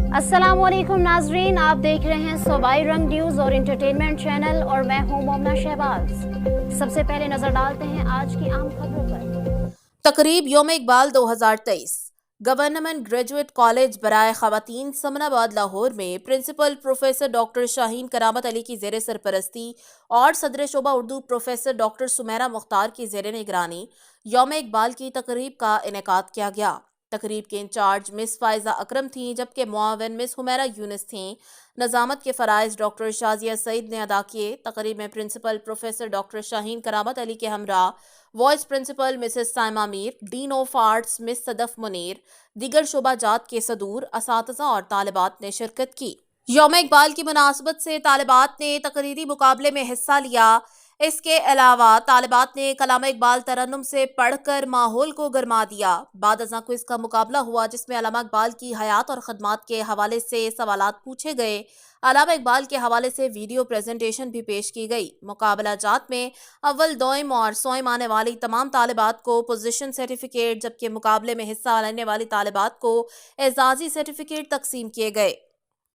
अस्सलाम वालेकुम नाजरीन, आप देख रहे हैं सूबाई रंग न्यूज़ और इंटरटेनमेंट चैनल और मैं हूं मोमना शहबाज। सबसे पहले नजर डालते हैं आज की आम खबरों पर। तकरीब योम इकबाल 2023 गवर्नमेंट ग्रेजुएट कॉलेज बराए खवातीन समनाबाद लाहौर में प्रिंसिपल प्रोफेसर डॉक्टर शाहीन करामत अली की जेर सरपरस्ती और सदर शोबा उर्दू प्रोफेसर डॉक्टर सुमेरा मुख्तार की जेर निगरानी योम इकबाल की तकरीब का इनेकाद किया गया। तकरीब के इंचार्ज मिस फायजा अकरम थीं, जबकि मुआवन मिस हुमैरा यूनिस थीं। नज़ामत के फ़राइज़ डॉक्टर शाजिया सईद ने अदा किए। तकरीब में प्रिंसिपल प्रोफेसर डॉक्टर शाहीन करामत अली के हमरा vice principal Mrs Saima Mir, dean of arts Miss Sadaf Munir, दीगर शोबा जात के सदूर, असातिज़ा और तालिबात ने शिरकत की। यौम इकबाल की मुनासबत से तालिबात ने तकरीरी मुकाबले में हिस्सा लिया। इसके अलावा तालिबात ने कलाम इकबाल तरन्नुम से पढ़कर माहौल को गरमा दिया। बाद अज़ां क्विज़ का मुकाबला हुआ, जिसमें अल्लामा इकबाल की हयात और खदमात के हवाले से सवालात पूछे गए। अल्लामा इकबाल के हवाले से वीडियो प्रेजेंटेशन भी पेश की गई। मुकाबला जात में अव्वल, दोइम और सोइम आने वाली तमाम तालिबात को पोजीशन सर्टिफिकेट, जबकि मुकाबले में हिस्सा लेने वाली तालिबात को एजाजी सर्टिफिकेट तकसीम किए गए।